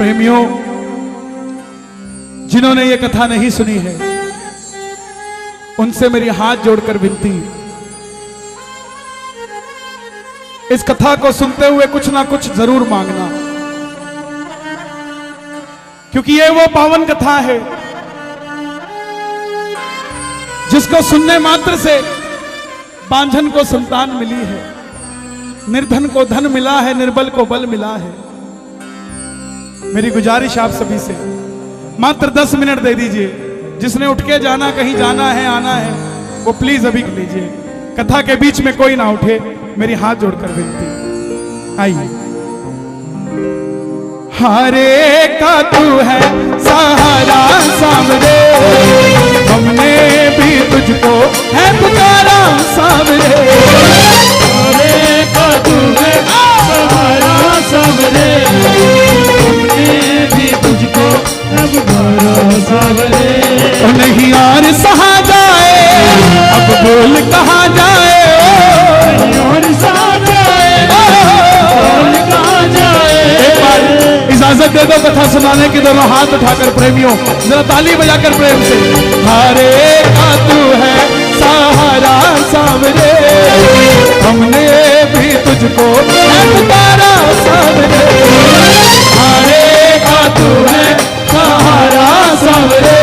प्रेमियों, जिन्होंने ये कथा नहीं सुनी है उनसे मेरी हाथ जोड़कर विनती, इस कथा को सुनते हुए कुछ ना कुछ जरूर मांगना, क्योंकि ये वो पावन कथा है जिसको सुनने मात्र से बांझन को संतान मिली है, निर्धन को धन मिला है, निर्बल को बल मिला है। मेरी गुजारिश आप सभी से, मात्र 10 मिनट दे दीजिए। जिसने उठ के जाना, कहीं जाना है, आना है, वो प्लीज अभी लीजिए। कथा के बीच में कोई ना उठे, मेरी हाथ जोड़कर विनती। आइए। हारे का तू है सहारा सामने, हमने भी तुझको है पुकारा सामने। हारे का तू है सहारा सामने, हमने भी तुझको है पुकारा सामने। नहीं और सहा जाए, अब बोल कहाँ जाए, और सहा जाए, बोल कहाँ जाए। एक बार इजाजत दे दो कथा सुनाने की, दोनों हाथ उठाकर प्रेमियों जरा ताली बजाकर प्रेम से। हारे का तू है सहारा सामने, हमने भी तुझको है पुकारा सामने। हारे का तू है सहारा सामने,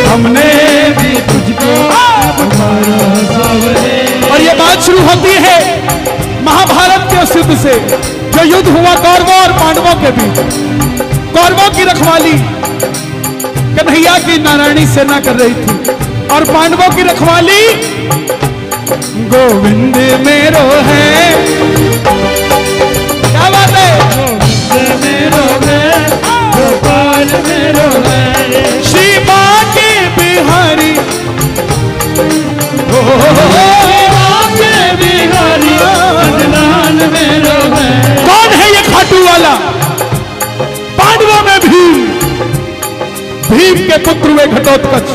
हमने भी तुझको है पुकारा सामने। और ये बात शुरू होती है महाभारत के उस युद्ध से, जो युद्ध हुआ कौरवों और पांडवों के बीच। कौरवों की रखवाली कन्हैया की नारायणी सेना कर रही थी, और पांडवों की रखवाली गोविंद मेरो है। क्या बात है? गोविंद मेरो है, गोपाल मेरो है, श्री बांके बिहारी, बिहारी अदनान मेरो है। कौन है ये खाटू वाला? पांडवों में भीम, भीम के पुत्र हुए घटोत्कच,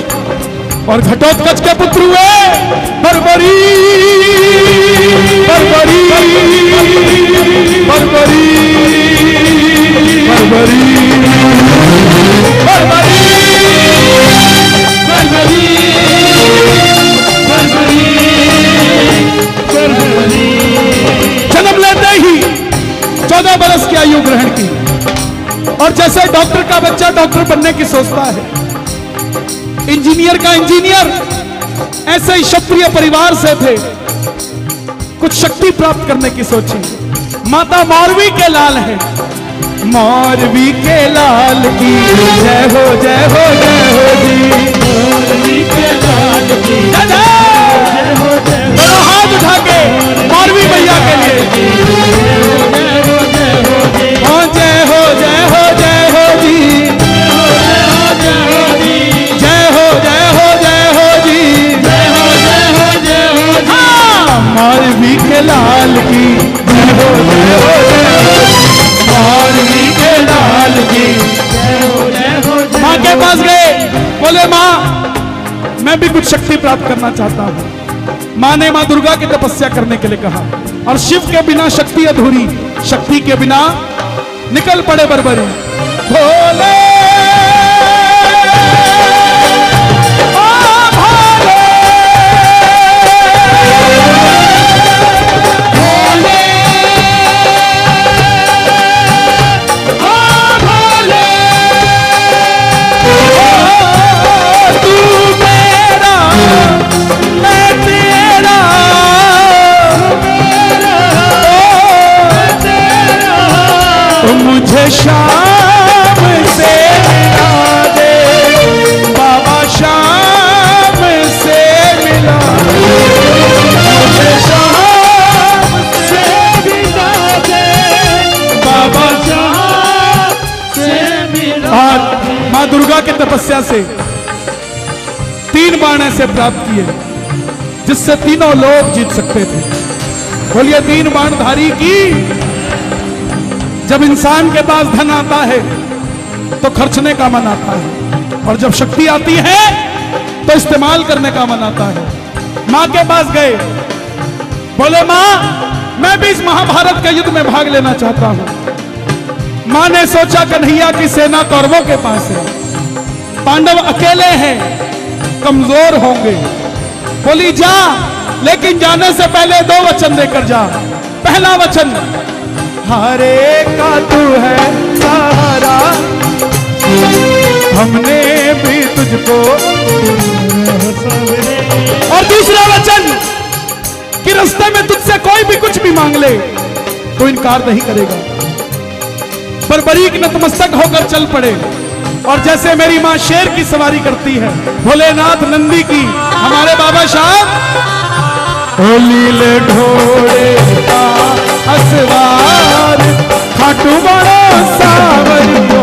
और घटोत्कच के पुत्र हुए बर्बरी, बर्बरी, बर्बरी, बर्बरी, बर्बरी, बर्बरी। जन्म लेते ही 14 बरस की आयु ग्रहण की, और जैसे डॉक्टर का बच्चा डॉक्टर बनने की सोचता है, इंजीनियर का इंजीनियर, ऐसे ही क्षत्रिय परिवार से थे, कुछ शक्ति प्राप्त करने की सोची। माता मौरवी के लाल है, मौरवी के लाल की जय हो, जय हो, जय हो जी। मौरवी के लाल की जय जय हो, दोनों हाथ उठा के मौरवी मैया के लिए जय हो, जय हो, जय हो जी। जय हो, जय हो, जय हो जी। हाँ, मौरवी के लाल की जय हो, जय हो, जय हो। मौरवी के लाल की जय हो, जय हो। माँ के पास गए, बोले माँ मैं भी कुछ शक्ति प्राप्त करना चाहता हूँ। माँ ने माँ दुर्गा की तपस्या करने के लिए कहा, और शिव के बिना शक्ति अधूरी, शक्ति के बिना निकल पड़े बर्बरी। भोले मुझे शाम से मिला दे बाबा, शाम से मिला मुझे, शाम से मिला दे बाबा, शाम से मिला। और माँ दुर्गा की तपस्या से 3 बाण ऐसे प्राप्त किए जिससे तीनों लोग जीत सकते थे। बोलिए 3 बाणधारी की। जब इंसान के पास धन आता है तो खर्चने का मन आता है, और जब शक्ति आती है तो इस्तेमाल करने का मन आता है। मां के पास गए, बोले मां मैं भी इस महाभारत के युद्ध में भाग लेना चाहता हूं। मां ने सोचा कन्हैया की सेना कौरवों के पास है, पांडव अकेले हैं, कमजोर होंगे। बोली जा, लेकिन जाने से पहले 2 वचन देकर जा। पहला वचन, हरे का तू है सहारा, हमने भी तुझको। और दूसरा वचन कि रास्ते में तुझसे कोई भी कुछ भी मांग ले तो इनकार नहीं करेगा। बर्बरीक नतमस्तक होकर चल पड़े और जैसे मेरी मां शेर की सवारी करती है, भोलेनाथ नंदी की, हमारे बाबा साहब लीले ढोड़े का असवार, खाटू बड़ा सावरियो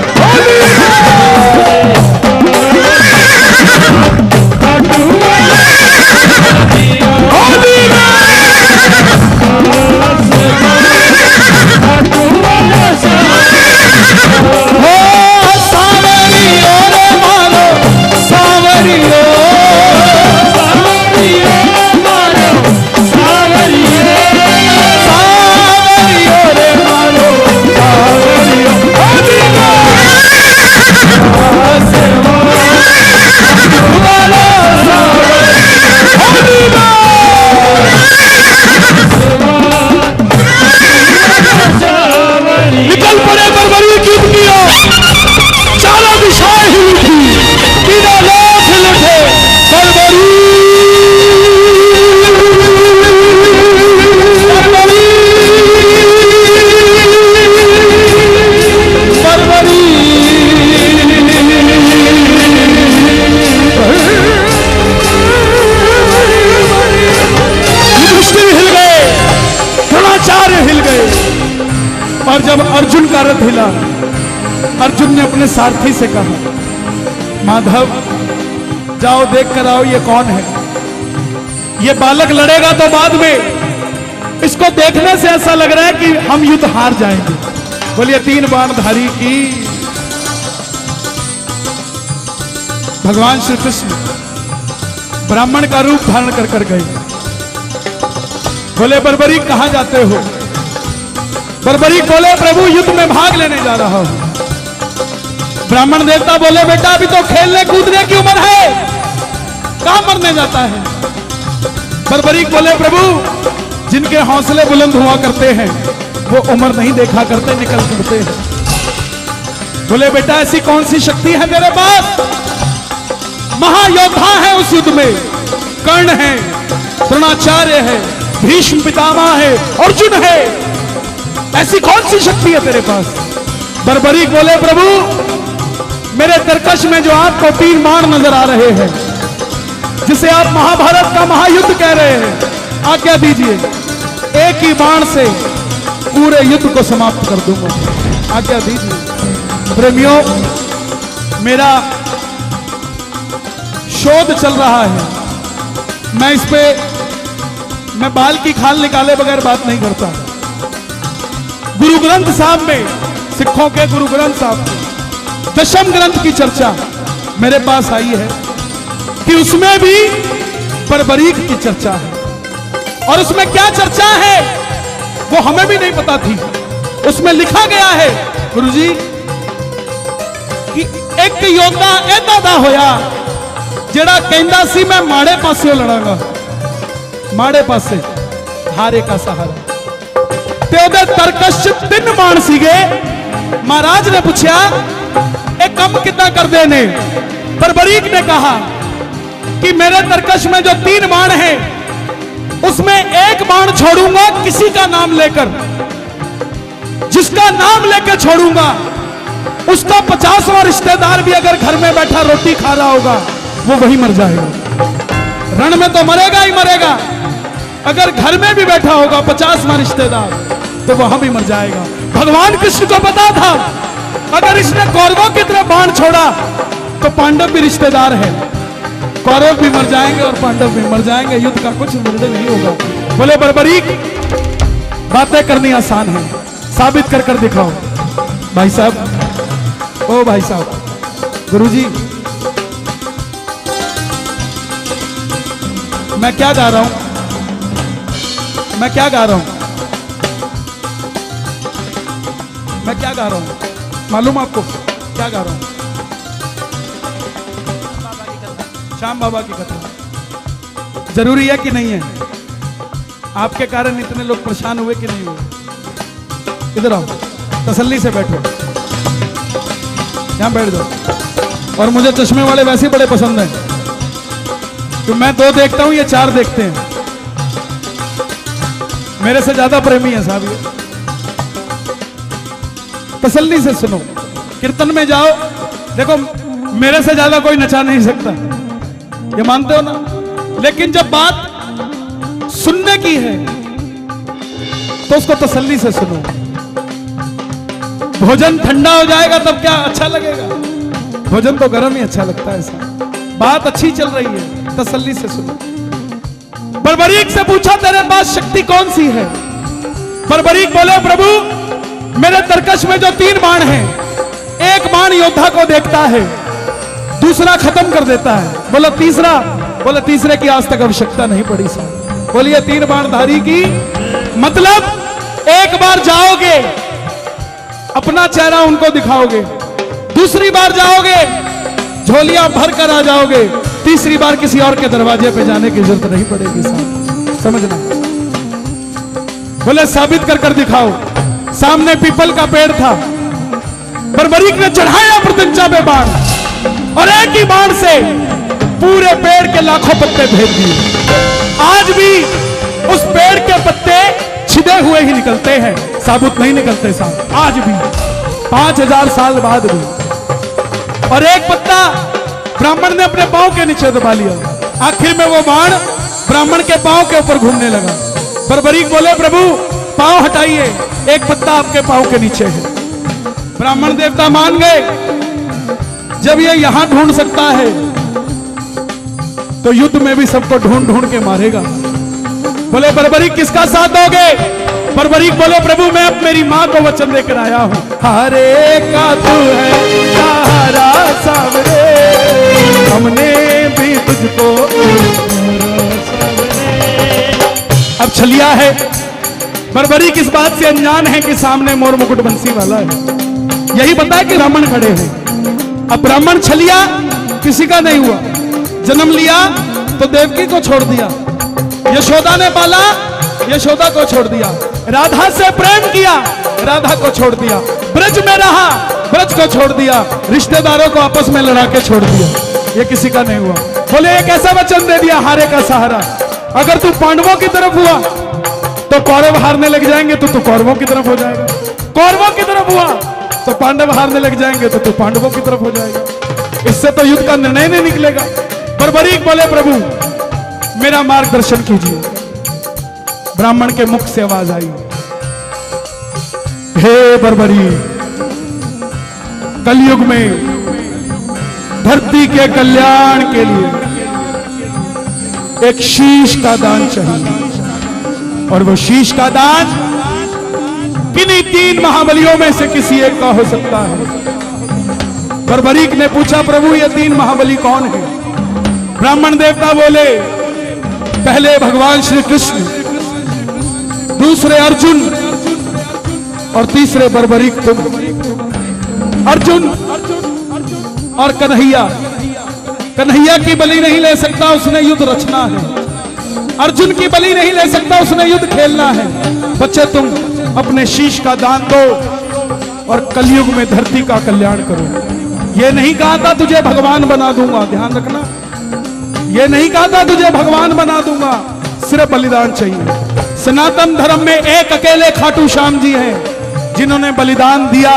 और जब अर्जुन का रथ हिला, अर्जुन ने अपने सारथी से कहा, माधव जाओ देख कर आओ ये कौन है। ये बालक लड़ेगा तो बाद में, इसको देखने से ऐसा लग रहा है कि हम युद्ध हार जाएंगे। बोलिए 3 बाणधारी की। भगवान श्री कृष्ण ब्राह्मण का रूप धारण कर कर गए। बोले बर्बरीक कहां जाते हो? बर्बरीक बोले प्रभु युद्ध में भाग लेने जा रहा हूं। ब्राह्मण देवता बोले बेटा अभी तो खेलने कूदने की उम्र है, कहां मरने जाता है? बर्बरीक बोले प्रभु जिनके हौसले बुलंद हुआ करते हैं वो उम्र नहीं देखा करते, निकल करते हैं। बोले बेटा ऐसी कौन सी शक्ति है तेरे पास? महायोद्धा है उस युद्ध में, कर्ण है, द्रोणाचार्य है, भीष्म पितामह है, अर्जुन है, ऐसी कौन सी शक्ति है तेरे पास? बर्बरीक बोले प्रभु मेरे तरकश में जो आपको 3 बाण नजर आ रहे हैं, जिसे आप महाभारत का महायुद्ध कह रहे हैं, आज्ञा दीजिए एक ही बाण से पूरे युद्ध को समाप्त कर दूंगा, आज्ञा दीजिए। प्रेमियों मेरा शोध चल रहा है, मैं इस पे मैं बाल की खाल निकाले बगैर बात नहीं करता। गुरु ग्रंथ साहब में, सिखों के गुरु ग्रंथ साहब में 10वें ग्रंथ की चर्चा मेरे पास आई है कि उसमें भी बर्बरीक की चर्चा है। और उसमें क्या चर्चा है वो हमें भी नहीं पता थी। उसमें लिखा गया है गुरुजी कि एक योद्धा ऐदा दा होया जेड़ा कहंदा सी मैं माड़े पासे लड़ांगा, माड़े पासे हारे का सहारा। ते ओदे तरकश 3 बाण सीगे। महाराज ने पूछा एक कम कितना कर देने? बर्बरीक ने कहा कि मेरे तरकश में जो 3 बाण हैं उसमें एक बाण छोड़ूंगा किसी का नाम लेकर, जिसका नाम लेकर छोड़ूंगा उसका 50वां रिश्तेदार भी अगर घर में बैठा रोटी खा रहा होगा वो वही मर जाएगा। रण में तो मरेगा ही मरेगा, अगर घर में भी बैठा होगा 50वां रिश्तेदार तो वहां भी मर जाएगा। भगवान कृष्ण को पता था अगर इसने कौरवों की तरफ बाण छोड़ा तो पांडव भी रिश्तेदार है, कौरव भी मर जाएंगे और पांडव भी मर जाएंगे, युद्ध का कुछ निर्णय नहीं होगा। बोले बर्बरीक बातें करनी आसान है, साबित कर कर दिखाओ। भाई साहब, ओ भाई साहब, गुरुजी मैं क्या गा रहा हूं, मैं क्या गा रहा हूं, मैं क्या गा रहा हूं? मालूम आपको क्या गा रहा हूं? श्याम बाबा की कथा। जरूरी है कि नहीं है? आपके कारण इतने लोग परेशान हुए कि नहीं हुए? इधर आओ, तसल्ली से बैठो, यहां बैठ जाओ। और मुझे चश्मे वाले वैसे ही बड़े पसंद हैं, तो मैं 2 देखता हूं, ये 4 देखते हैं। मेरे से ज्यादा प्रेमी है साहब ये। तसल्ली से सुनो, कीर्तन में जाओ, देखो मेरे से ज्यादा कोई नचा नहीं सकता, ये मानते हो ना? लेकिन जब बात सुनने की है तो उसको तसल्ली से सुनो। भोजन ठंडा हो जाएगा तब क्या अच्छा लगेगा? भोजन तो गर्म ही अच्छा लगता है साहब। बात अच्छी चल रही है, तसल्ली से सुनो। बर्बरीक से पूछा तेरे पास शक्ति कौन सी है? बर्बरीक बोले प्रभु मेरे तरकश में जो 3 बाण हैं, एक बाण योद्धा को देखता है, दूसरा खत्म कर देता है। बोला तीसरा? बोला तीसरे की आज तक आवश्यकता नहीं पड़ी साहब। बोलिए 3 बाणधारी की मतलब एक बार जाओगे अपना चेहरा उनको दिखाओगे, दूसरी बार जाओगे झोलियां भर कर आ जाओगे, तीसरी बार किसी और के दरवाजे पे जाने की जरूरत नहीं पड़ेगी साहब, समझना। बोले साबित कर कर दिखाओ। सामने पीपल का पेड़ था, बर्बरीक ने चढ़ाया प्रत्यंचा पे बाण और एक ही बाण से पूरे पेड़ के लाखों पत्ते भेज दिए। आज भी उस पेड़ के पत्ते छिदे हुए ही निकलते हैं, साबुत नहीं निकलते साहब, आज भी 5000 साल बाद भी। और एक पत्ता ब्राह्मण ने अपने पांव के नीचे दबा लिया, आखिर में वो बाण ब्राह्मण के पांव के ऊपर घूमने लगा। बर्बरीक बोले प्रभु पांव हटाइए, एक पत्ता आपके पांव के नीचे है। ब्राह्मण देवता मान गए, जब ये यहां ढूंढ सकता है तो युद्ध में भी सबको ढूंढ ढूंढ के मारेगा। बोले बर्बरीक किसका साथ दोगे? बर्बरीक बोले प्रभु मैं अब मेरी मां को वचन देकर आया हूं। हरे का तू है सहारा सावरे, हमने भी तुझको। अब छलिया है, बर्बरीक इस बात से अनजान है कि सामने मोर मुकुट बंसी वाला है। यही पता है कि ब्राह्मण खड़े हैं। अब ब्राह्मण छलिया किसी का नहीं हुआ, जन्म लिया तो देवकी को छोड़ दिया, यशोदा ने पाला, यशोदा को छोड़ दिया, राधा से प्रेम किया, राधा को छोड़ दिया, ब्रज में रहा, ब्रज को छोड़ दिया, रिश्तेदारों को आपस में लड़ा के छोड़ दिया। ये किसी का नहीं हुआ। बोले एक ऐसा वचन दे दिया हारे का सहारा, अगर तू पांडवों की तरफ हुआ तो कौरव हारने लग जाएंगे तो तू कौरवों की तरफ हो जाएगा, कौरवों की तरफ हुआ तो पांडव हारने लग जाएंगे तो तू पांडवों की तरफ हो जाएगा। इससे तो युद्ध का निर्णय नहीं निकलेगा। बर्बरीक बोले प्रभु मेरा मार्गदर्शन कीजिए। ब्राह्मण के मुख से आवाज आई, हे बर्बरीक कलयुग में धरती के कल्याण के लिए एक शीश का दान चाहिए, और वो शीश का दान किन्हीं 3 महाबलियों में से किसी एक का हो सकता है। बर्बरीक ने पूछा प्रभु ये 3 महाबली कौन है? ब्राह्मण देवता बोले पहले भगवान श्री कृष्ण, दूसरे अर्जुन और तीसरे बर्बरीक तुम। अर्जुन और कन्हैया, कन्हैया की बलि नहीं ले सकता, उसने युद्ध रचना है। अर्जुन की बलि नहीं ले सकता, उसने युद्ध खेलना है। बच्चे तुम अपने शीश का दान दो और कलयुग में धरती का कल्याण करो। ये नहीं कहा था तुझे भगवान बना दूंगा, ध्यान रखना, ये नहीं कहा था तुझे भगवान बना दूंगा, सिर्फ बलिदान चाहिए। सनातन धर्म में एक अकेले खाटू श्याम जी हैं जिन्होंने बलिदान दिया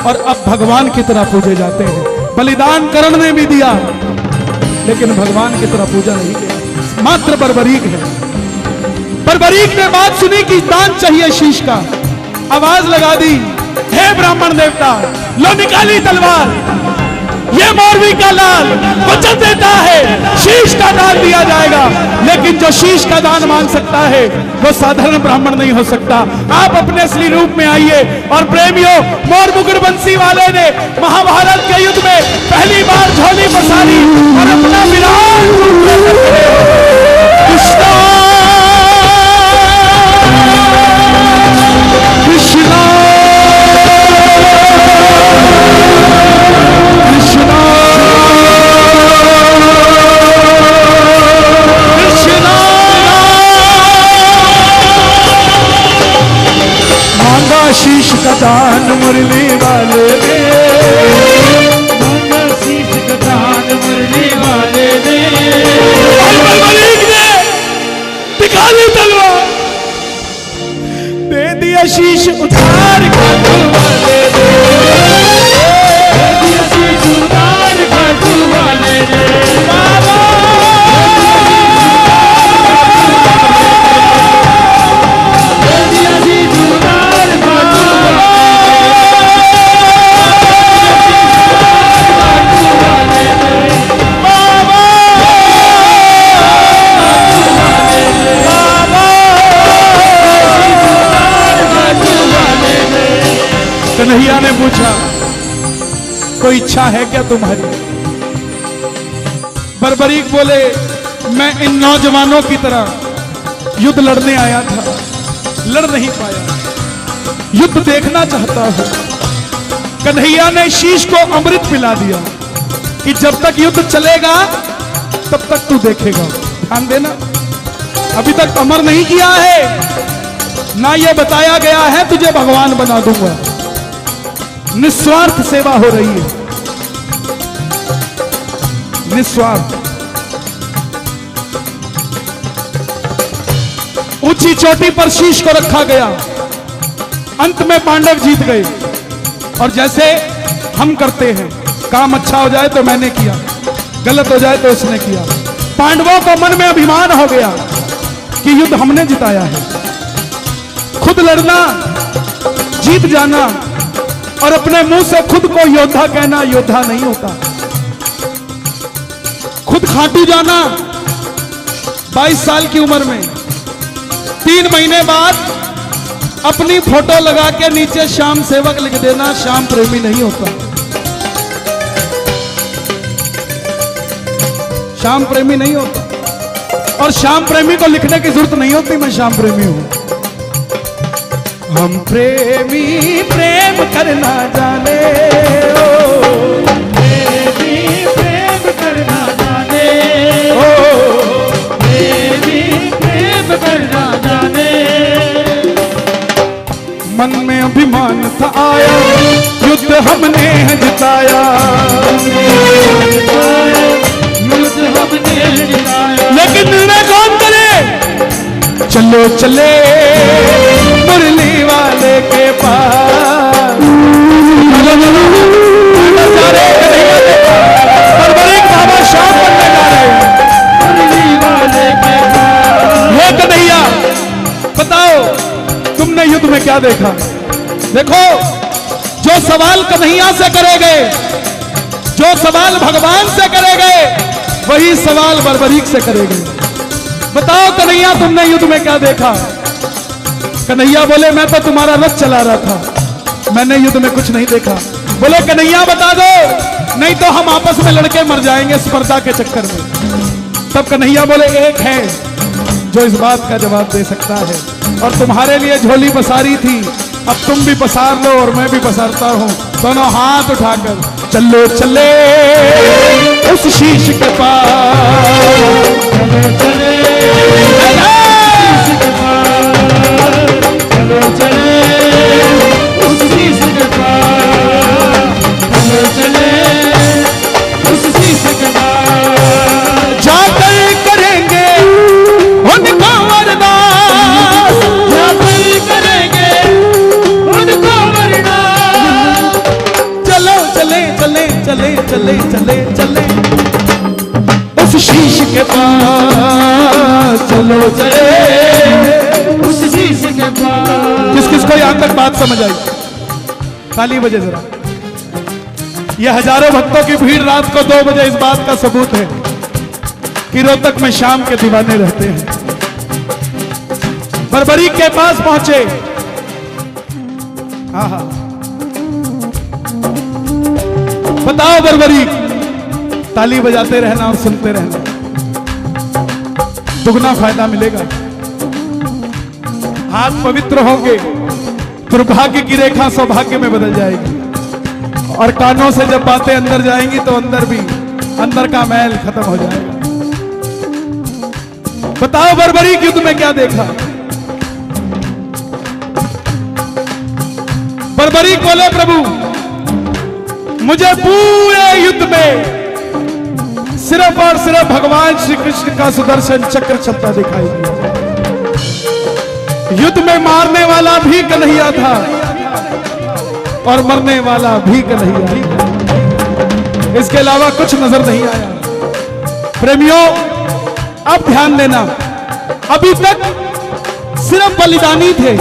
और अब भगवान की तरह पूजे जाते हैं। बलिदान कर्ण ने भी दिया लेकिन भगवान की तरह पूजा नहीं किया, मात्र बर्बरीक है। बर्बरीक ने बात सुनी कि दान चाहिए शीश का, आवाज लगा दी, हे ब्राह्मण देवता लो निकाली तलवार, ये मौरवी का लाल वचन देता है शीश का दान दिया जाएगा, लेकिन जो शीश का दान मांग सकता है वो साधारण ब्राह्मण नहीं हो सकता। आप अपने असली रूप में आइए। और प्रेमियों, मोर मुकुट बंसी वाले ने महाभारत के युद्ध में पहली बार झोली पसारी और अपना विराट रूप लेकर कृष्णा कृष्णा कन्हैया ने पूछा, कोई इच्छा है क्या तुम्हारी? बर्बरीक बोले, मैं इन नौजवानों की तरह युद्ध लड़ने आया था, लड़ नहीं पाया, युद्ध देखना चाहता हूं। कन्हैया ने शीश को अमृत पिला दिया कि जब तक युद्ध चलेगा तब तक तू देखेगा। ध्यान देना, अभी तक अमर नहीं किया है, ना ये बताया गया है तुझे भगवान बना दूंगा। निस्वार्थ सेवा हो रही है, निस्वार्थ। ऊंची चोटी पर शीश को रखा गया। अंत में पांडव जीत गए। और जैसे हम करते हैं, काम अच्छा हो जाए तो मैंने किया, गलत हो जाए तो उसने किया। पांडवों को मन में अभिमान हो गया कि युद्ध हमने जिताया है। खुद लड़ना, जीत जाना और अपने मुंह से खुद को योद्धा कहना योद्धा नहीं होता। खुद खाटू जाना 22 साल की उम्र में, 3 महीने बाद अपनी फोटो लगा के नीचे श्याम सेवक लिख देना, श्याम प्रेमी नहीं होता। श्याम प्रेमी नहीं होता। और श्याम प्रेमी को लिखने की जरूरत नहीं होती मैं श्याम प्रेमी हूं। हम प्रेमी प्रेम करना जाने, ओ प्रेमी प्रेम करना जाने, ओ प्रेमी प्रेम करना जाने। मन में अभिमान था आया, युद्ध हमने है जिताया, युद्ध हमने जिताया। लेकिन निर्णय कौन करे? चलो चले मुरली वाले के पास। बर्बरीक बाबा शाम बनने जा रहे हैं। मुरली वाले के पास। हे कन्हैया, बताओ तुमने युद्ध में क्या देखा? देखो, जो सवाल कन्हैया से करे गए, जो सवाल भगवान से करे गए, वही सवाल बर्बरीक से करे गए। बताओ कन्हैया, तुमने युद्ध में क्या देखा? कन्हैया बोले, मैं तो तुम्हारा रथ चला रहा था, मैंने युद्ध में कुछ नहीं देखा। बोले कन्हैया बता दो, नहीं तो हम आपस में लड़के मर जाएंगे स्पर्धा के चक्कर में। तब कन्हैया बोले, एक है जो इस बात का जवाब दे सकता है, और तुम्हारे लिए झोली पसारी थी, अब तुम भी पसार लो और मैं भी पसारता हूं। दोनों हाथ उठाकर चलो चले उस शीश के पास। चलो चले शीश के पास, चलो चले उस शीश के पास, चलो चले उस शीश के पास। जाकर करेंगे उनका वरदान, जाकर करेंगे उनको वरदान। चलो चले चले चले चले चले चले उस शीश के पास, चलो चले उस शीश के पास। किस किस को यहां तक बात समझ आई? ताली बजे जरा। यह हजारों भक्तों की भीड़ रात को 2 बजे इस बात का सबूत है कि रोहतक में शाम के दीवाने रहते हैं। बर्बरीक के पास पहुंचे। हाँ, बताओ बर्बरीक, ताली बजाते रहना और सुनते रहना, दुगना फायदा मिलेगा। हाथ पवित्र होंगे, दुर्भाग्य की रेखा सौभाग्य में बदल जाएगी। और कानों से जब बातें अंदर जाएंगी तो अंदर भी, अंदर का मैल खत्म हो जाएगा। बताओ बर्बरीक युद्ध में क्या देखा? बर्बरीक बोले, प्रभु मुझे पूरे युद्ध में सिर्फ और सिर्फ भगवान श्री कृष्ण का सुदर्शन चक्र चलता दिखाई दिया। युद्ध में मारने वाला भी कन्हैया था और मरने वाला भी कन्हैया, इसके अलावा कुछ नजर नहीं आया। प्रेमियों, अब ध्यान देना, अभी तक सिर्फ बलिदानी थे,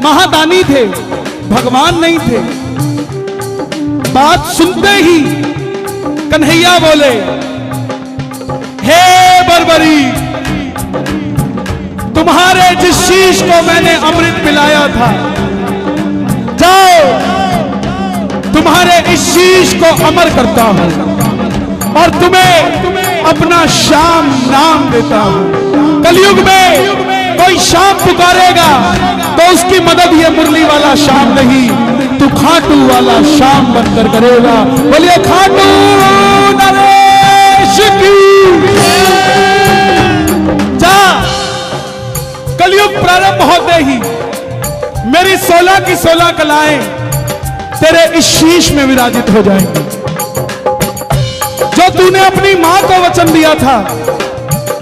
महादानी थे, भगवान नहीं थे। बात सुनते ही कन्हैया बोले, हे बर्बरीक, तुम्हारे जिस शीश को मैंने अमृत पिलाया था, जाओ तुम्हारे इस शीश को अमर करता हूं और तुम्हें अपना श्याम नाम देता हूं। कलयुग में कोई श्याम पुकारेगा तो उसकी मदद ये मुरली वाला श्याम नहीं, तू खाटू वाला श्याम बनकर करेगा। बोलिए खाटू नरेश की। जा, कलयुग प्रारंभ होते ही मेरी 16 की 16 कलाएं तेरे इस शीश में विराजित हो जाएंगी। जो तूने अपनी मां को वचन दिया था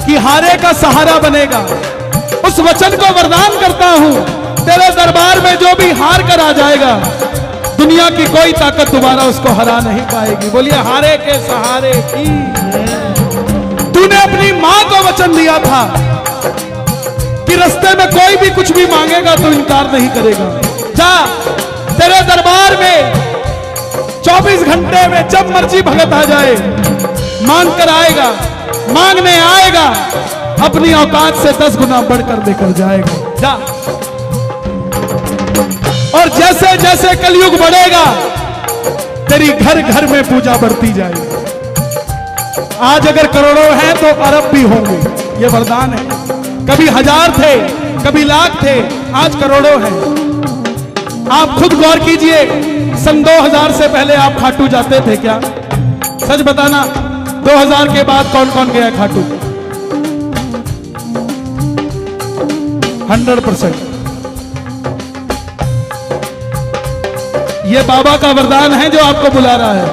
कि हारे का सहारा बनेगा, उस वचन को वरदान करता हूं, तेरे दरबार में जो भी हार कर आ जाएगा, दुनिया की कोई ताकत दोबारा उसको हरा नहीं पाएगी। बोलिए हारे के सहारे की। तूने अपनी मां को वचन दिया था कि रास्ते में कोई भी कुछ भी मांगेगा तो इनकार नहीं करेगा। जा, तेरे दरबार में 24 घंटे में जब मर्जी भगत आ जाए, मांग कर आएगा, मांगने आएगा, अपनी औकात से 10 गुना बढ़कर देकर जाएगा। जा, और जैसे जैसे कलयुग बढ़ेगा तेरी घर घर में पूजा बढ़ती जाएगी। आज अगर करोड़ों हैं तो अरब भी होंगे, ये वरदान है। कभी 1000 थे, कभी लाख थे, आज करोड़ों हैं। आप खुद गौर कीजिए, सन 2000 से पहले आप खाटू जाते थे क्या? सच बताना, 2000 के बाद कौन कौन गया खाटू? 100%। ये बाबा का वरदान है जो आपको बुला रहा है।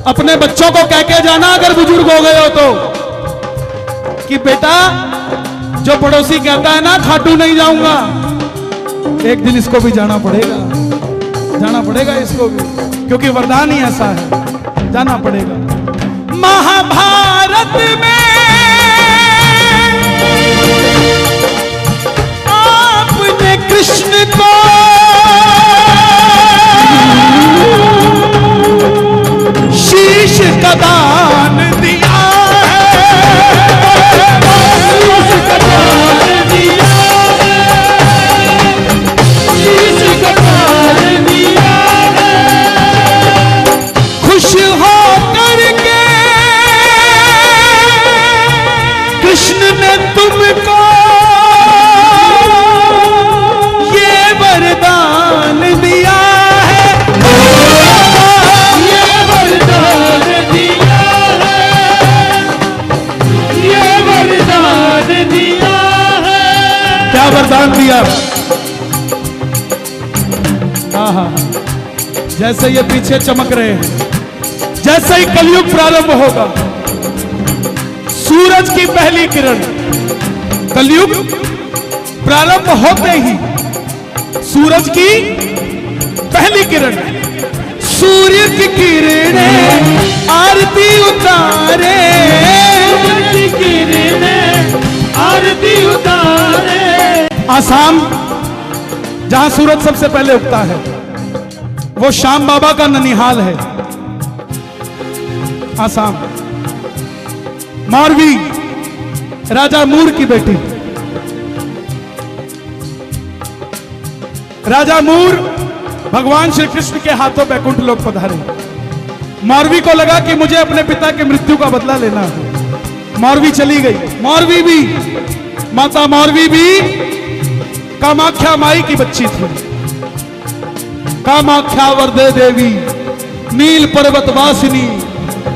अपने बच्चों को कह के जाना अगर बुजुर्ग हो गए हो तो, कि बेटा जो पड़ोसी कहता है ना खाटू नहीं जाऊंगा, एक दिन इसको भी जाना पड़ेगा, जाना पड़ेगा इसको भी, क्योंकि वरदान ही ऐसा है, जाना पड़ेगा। महाभारत में आपने कृष्ण को शीश का दान दिया तुमको ये वरदान दिया है, ये वरदान दिया है, ये वरदान दिया है। क्या वरदान दिया? हाँ, जैसे ये पीछे चमक रहे हैं, जैसे ही कलयुग प्रारंभ होगा, सूरज की पहली किरण, कलयुग प्रारंभ होते ही सूरज की पहली किरण, सूर्य की किरणें आरती उतारे, सूरज की किरणें आरती उतारे। आसाम जहां सूरज सबसे पहले उगता है, वो श्याम बाबा का ननिहाल है। आसाम, मौरवी राजा मूर की बेटी, राजा मूर भगवान श्री कृष्ण के हाथों बैकुंठ लोक पधारे। मौरवी को लगा कि मुझे अपने पिता की मृत्यु का बदला लेना है। मौरवी चली गई। मौरवी भी, माता मौरवी भी कामाख्या माई की बच्ची थी। कामाख्या वरदे देवी नील पर्वत वासिनी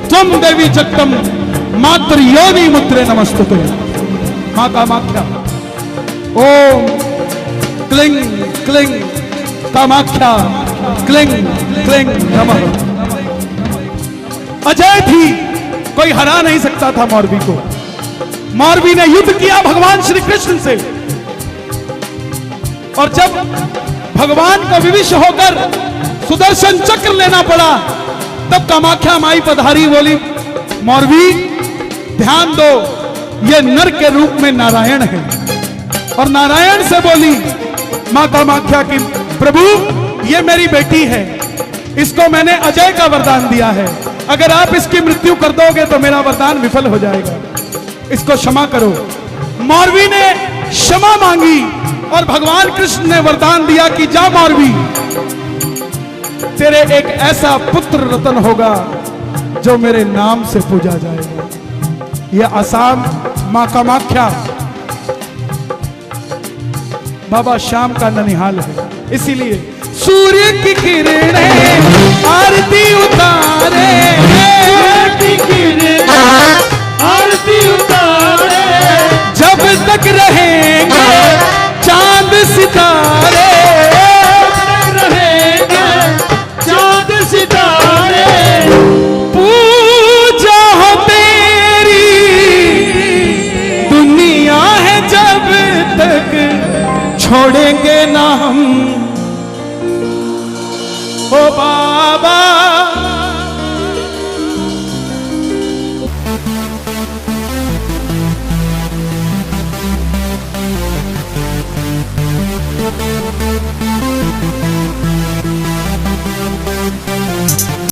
त्वम देवी जगदम मात्र योनि मुद्रे नमस्तुते। मां कामाख्या, ओम क्लिंग क्लिंग कामाख्या क्लिंग क्लिंग नमः। अजय थी, कोई हरा नहीं सकता था मौरवी को। मौरवी ने युद्ध किया भगवान श्री कृष्ण से, और जब भगवान को विविश होकर सुदर्शन चक्र लेना पड़ा, तब कामाख्या माई पधारी, बोली मौरवी ध्यान दो, ये नर के रूप में नारायण है। और नारायण से बोली मां कामाख्या की, प्रभु ये मेरी बेटी है, इसको मैंने अजय का वरदान दिया है, अगर आप इसकी मृत्यु कर दोगे तो मेरा वरदान विफल हो जाएगा, इसको क्षमा करो। मौरवी ने क्षमा मांगी और भगवान कृष्ण ने वरदान दिया कि जा मौरवी, तेरे एक ऐसा पुत्र रतन होगा जो मेरे नाम से पूजा जाएगा। यह आसाम मां कामाख्या बाबा श्याम का ननिहाल है। इसीलिए सूर्य की किरणें आरती